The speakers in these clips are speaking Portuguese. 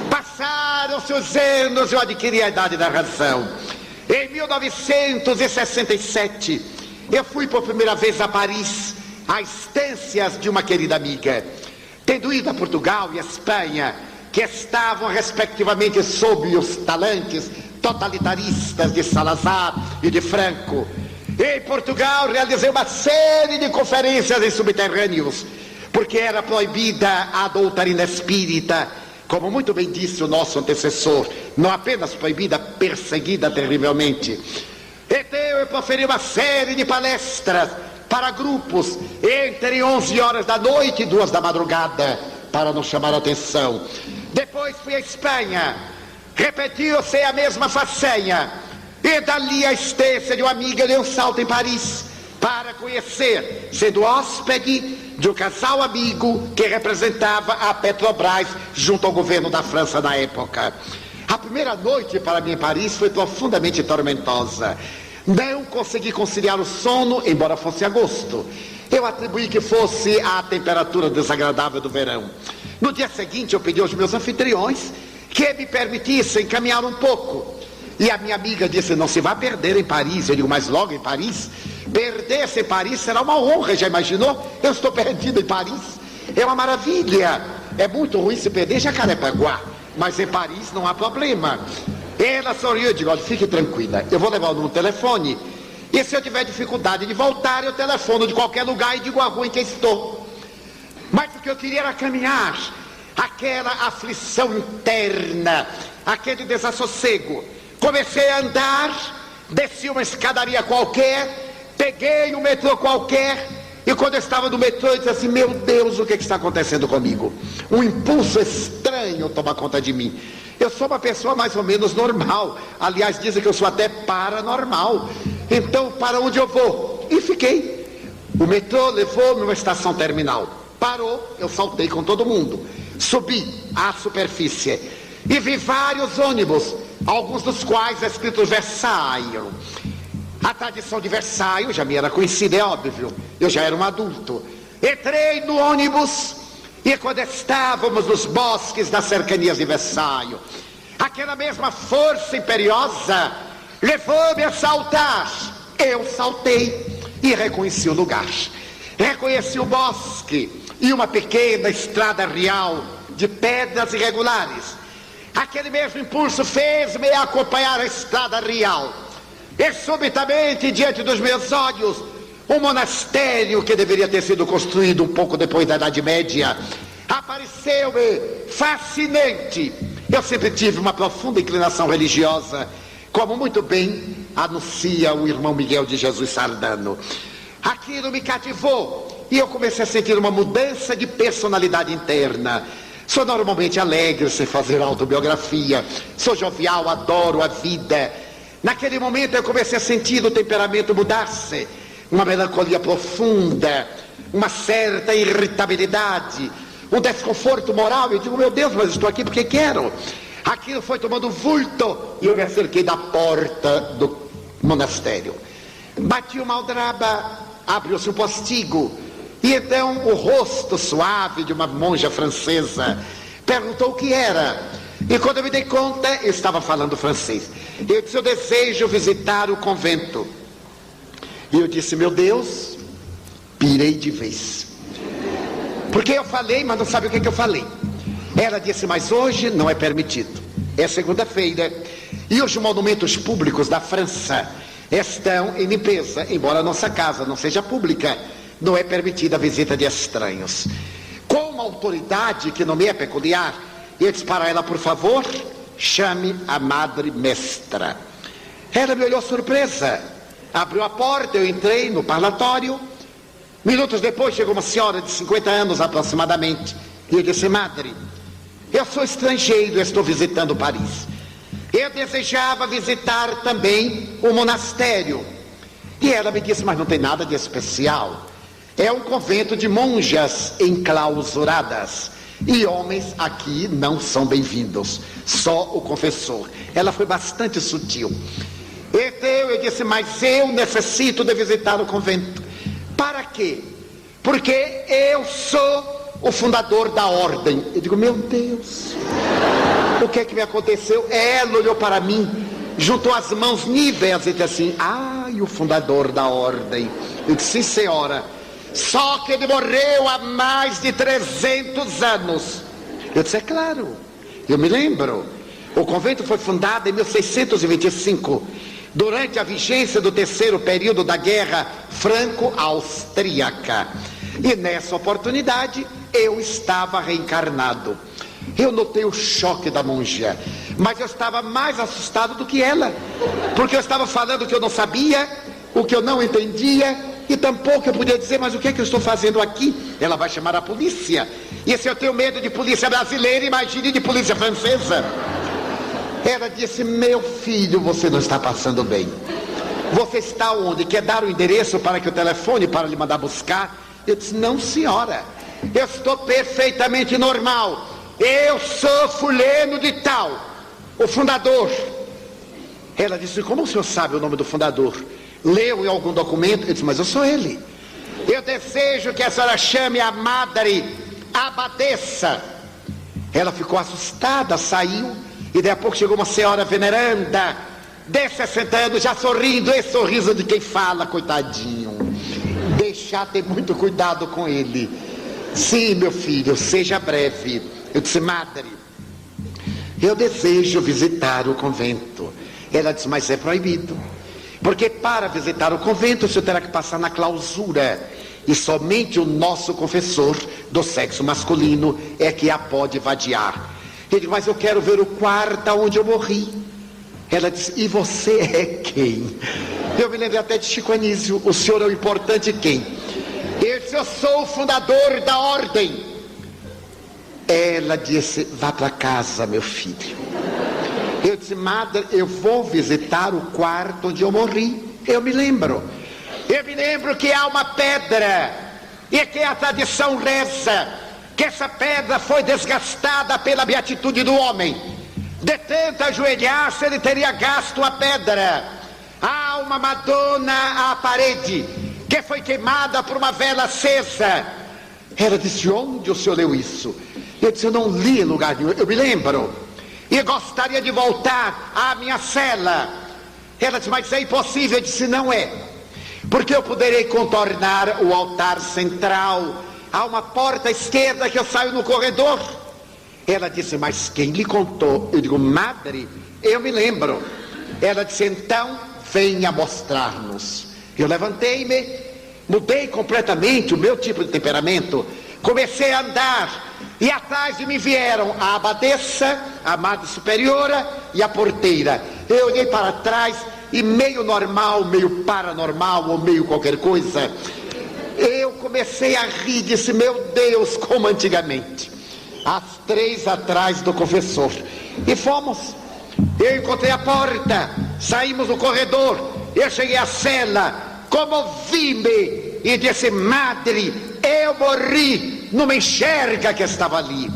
Passaram-se os anos e eu adquiri a idade da razão. Em 1967, eu fui por primeira vez a Paris, a instâncias de uma querida amiga. Tendo ido a Portugal e a Espanha, que estavam respectivamente sob os talantes totalitaristas de Salazar e de Franco. Em Portugal realizei uma série de conferências em subterrâneos, porque era proibida a doutrina espírita, como muito bem disse o nosso antecessor, não apenas proibida, perseguida terrivelmente. Então eu proferi uma série de palestras para grupos entre 11 horas da noite e 2 da madrugada, para não chamar a atenção. Depois fui à Espanha, repetiu-se a mesma façanha, e dali a estância de uma amiga deu um salto em Paris, para conhecer, sendo hóspede de um casal amigo que representava a Petrobras junto ao governo da França na época. A primeira noite para mim em Paris foi profundamente tormentosa. Não consegui conciliar o sono, embora fosse agosto. Eu atribuí que fosse a temperatura desagradável do verão. No dia seguinte eu pedi aos meus anfitriões que me permitissem caminhar um pouco. E a minha amiga disse: não se vá perder em Paris. Eu digo: mas logo em Paris? Perder-se em Paris será uma honra, já imaginou? Eu estou perdido em Paris. É uma maravilha. É muito ruim se perder em Jacarepaguá, mas em Paris não há problema. Ela sorriu e digo: olha, fique tranquila, eu vou levar no telefone, e se eu tiver dificuldade de voltar, eu telefono de qualquer lugar e digo a rua em que estou. Mas o que eu queria era caminhar, aquela aflição interna, aquele desassossego. Comecei a andar, desci uma escadaria qualquer, peguei um metrô qualquer, e quando eu estava no metrô eu disse assim: meu Deus, o que está acontecendo comigo? Um impulso estranho toma conta de mim. Eu sou uma pessoa mais ou menos normal. Aliás, dizem que eu sou até paranormal. Então, para onde eu vou? E fiquei. O metrô levou-me a uma estação terminal. Parou, eu saltei com todo mundo. Subi à superfície e vi vários ônibus, alguns dos quais escritos Versailles. A tradição de Versailles já me era conhecida, é óbvio. Eu já era um adulto. Entrei no ônibus. E quando estávamos nos bosques das cercanias de Versailles, aquela mesma força imperiosa levou-me a saltar. Eu saltei e reconheci o lugar. Reconheci o bosque e uma pequena estrada real de pedras irregulares. Aquele mesmo impulso fez-me acompanhar a estrada real. E subitamente, diante dos meus olhos, um monastério que deveria ter sido construído um pouco depois da Idade Média apareceu-me fascinante. Eu sempre tive uma profunda inclinação religiosa, como muito bem anuncia o irmão Miguel de Jesus Sardano. Aquilo me cativou e eu comecei a sentir uma mudança de personalidade interna. Sou normalmente alegre, sem fazer autobiografia, sou jovial, adoro a vida. Naquele momento eu comecei a sentir o temperamento mudar-se. Uma melancolia profunda, uma certa irritabilidade, um desconforto moral. Eu digo: meu Deus, mas estou aqui porque quero. Aquilo foi tomando vulto e eu me acerquei da porta do monastério. Bati uma aldraba, abriu-se um postigo, e então o rosto suave de uma monja francesa perguntou o que era. E quando eu me dei conta, eu estava falando francês. Eu disse: eu desejo visitar o convento. E eu disse: meu Deus, pirei de vez. Porque eu falei, mas não sabe o que eu falei. Ela disse: mas hoje não é permitido. É segunda-feira. E os monumentos públicos da França estão em limpeza. Embora a nossa casa não seja pública, não é permitida a visita de estranhos. Com uma autoridade que não me é peculiar, eu disse para ela: por favor, chame a Madre Mestra. Ela me olhou surpresa. Abriu a porta, eu entrei no parlatório. Minutos depois chegou uma senhora de 50 anos aproximadamente. E eu disse: madre, eu sou estrangeiro, estou visitando Paris. Eu desejava visitar também o monastério. E ela me disse: mas não tem nada de especial. É um convento de monjas enclausuradas. E homens aqui não são bem-vindos, só o confessor. Ela foi bastante sutil. Então eu disse: mas eu necessito de visitar o convento. Para quê? Porque eu sou o fundador da ordem. Eu digo, meu Deus, o que é que me aconteceu? Ela olhou para mim, juntou as mãos níveis e disse assim, e o fundador da ordem. Eu disse, sim senhora, só que ele morreu há mais de 300 anos. Eu disse, é claro, eu me lembro. O convento foi fundado em 1625, durante a vigência do terceiro período da Guerra Franco-Austríaca. E nessa oportunidade eu estava reencarnado. Eu notei o choque da monja, mas eu estava mais assustado do que ela, porque eu estava falando o que eu não sabia, o que eu não entendia, e tampouco eu podia dizer, mas o que é que eu estou fazendo aqui? Ela vai chamar a polícia, e se eu tenho medo de polícia brasileira, imagine de polícia francesa. Ela disse, meu filho, você não está passando bem. Você está onde? Quer dar o endereço para que eu telefone para lhe mandar buscar? Eu disse, não senhora, eu estou perfeitamente normal. Eu sou fulano de tal, o fundador. Ela disse, como o senhor sabe o nome do fundador? Leu em algum documento? Eu disse, mas eu sou ele. Eu desejo que a senhora chame a madre abadesa. Ela ficou assustada, saiu. E daí a pouco chegou uma senhora veneranda, de 60 anos, já sorrindo, esse sorriso de quem fala, coitadinho. Deixar ter muito cuidado com ele. Sim, meu filho, seja breve. Eu disse, madre, eu desejo visitar o convento. Ela disse, mas é proibido. Porque para visitar o convento, o senhor terá que passar na clausura. E somente o nosso confessor do sexo masculino é que a pode vadiar. Eu digo, mas eu quero ver o quarto onde eu morri. Ela disse, e você é quem? Eu me lembrei até de Chico Anísio, o senhor é o importante quem? Eu disse, eu sou o fundador da ordem. Ela disse, vá para casa, meu filho. Eu disse, madre, eu vou visitar o quarto onde eu morri. Eu me lembro que há uma pedra, e que a tradição reza que essa pedra foi desgastada pela beatitude do homem. De tanto ajoelhar-se, ele teria gasto a pedra. Há uma Madonna à parede, que foi queimada por uma vela acesa. Ela disse, onde o senhor leu isso? Eu disse, eu não li em lugar nenhum, eu me lembro. E gostaria de voltar à minha cela. Ela disse, mas é impossível. Eu disse, não é. Porque eu poderei contornar o altar central. Há uma porta à esquerda que eu saio no corredor. Ela disse, mas quem lhe contou? Eu digo, madre, eu me lembro. Ela disse, então venha mostrar-nos. Eu levantei-me, mudei completamente o meu tipo de temperamento, comecei a andar, e atrás de mim vieram a abadesa, a madre superiora e a porteira. Eu olhei para trás e meio normal, meio paranormal ou meio qualquer coisa, eu comecei a rir, disse, meu Deus, como antigamente. As 3 atrás do confessor. E fomos. Eu encontrei a porta, saímos no corredor, eu cheguei à cela, comovi-me e disse, madre, eu morri numa enxerga que estava ali.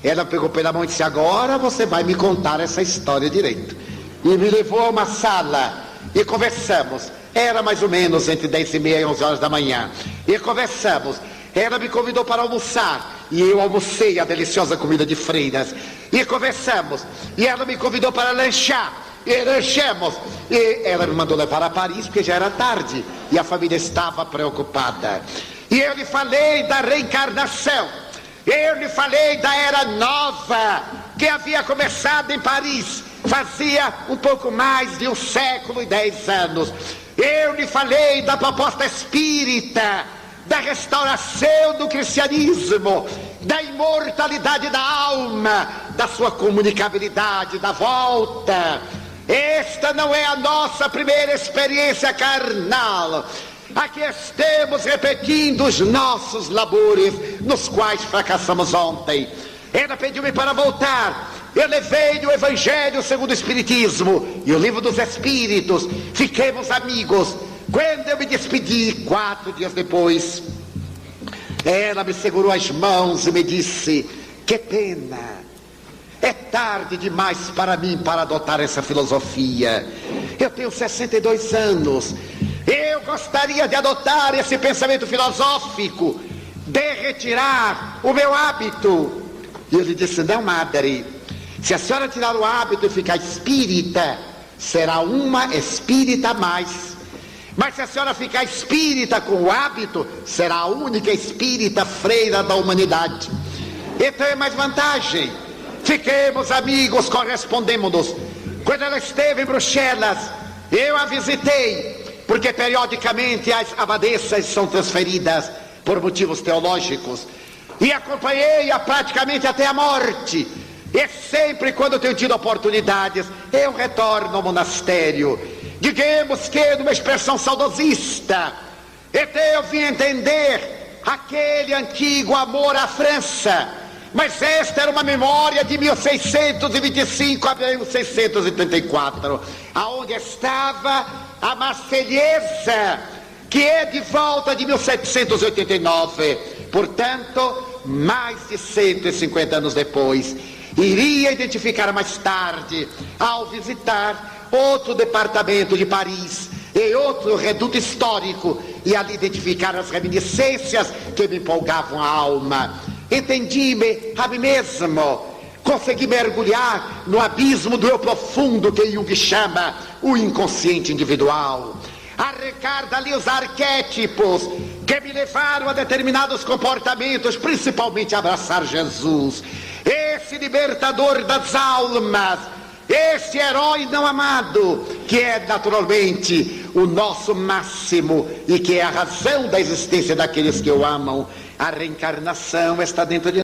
Ela pegou pela mão e disse, agora você vai me contar essa história direito. E me levou a uma sala e conversamos. Era mais ou menos entre 10h30 e 11 horas da manhã. E conversamos. Ela me convidou para almoçar. E eu almocei a deliciosa comida de freiras. E conversamos. E ela me convidou para lanchar. E lanchamos. E ela me mandou levar a Paris, porque já era tarde. E a família estava preocupada. E eu lhe falei da reencarnação. Eu lhe falei da era nova, que havia começado em Paris. Fazia um pouco mais de 1 século e 10 anos. Eu lhe falei da proposta espírita, da restauração do cristianismo, da imortalidade da alma, da sua comunicabilidade, da volta. Esta não é a nossa primeira experiência carnal. Aqui estamos repetindo os nossos labores, nos quais fracassamos ontem. Ela pediu-me para voltar. Eu levei o Evangelho segundo o Espiritismo e o Livro dos Espíritos. Fiquemos amigos. Quando eu me despedi, 4 dias depois, ela me segurou as mãos e me disse, que pena, é tarde demais para mim para adotar essa filosofia. Eu tenho 62 anos. Eu gostaria de adotar esse pensamento filosófico, de retirar o meu hábito. E eu lhe disse: não, madre, se a senhora tirar o hábito e ficar espírita, será uma espírita a mais. Mas se a senhora ficar espírita com o hábito, será a única espírita freira da humanidade. Então é mais vantagem. Fiquemos amigos, correspondemos-nos. Quando ela esteve em Bruxelas, eu a visitei, porque periodicamente as abadesas são transferidas por motivos teológicos, e acompanhei-a praticamente até a morte. E sempre quando tenho tido oportunidades, eu retorno ao monastério. Digamos que numa expressão saudosista, então eu vim entender aquele antigo amor à França. Mas esta era uma memória de 1625 a 1634, aonde estava a Marselhesa, que é de volta de 1789. Portanto, mais de 150 anos depois, iria identificar mais tarde, ao visitar outro departamento de Paris e outro reduto histórico, e ali identificar as reminiscências que me empolgavam a alma. Entendi-me a mim mesmo, consegui mergulhar no abismo do eu profundo que Jung chama o inconsciente individual, arrancar dali os arquétipos que me levaram a determinados comportamentos, principalmente a abraçar Jesus, esse libertador das almas, esse herói não amado, que é naturalmente o nosso máximo e que é a razão da existência daqueles que o amam. A reencarnação está dentro de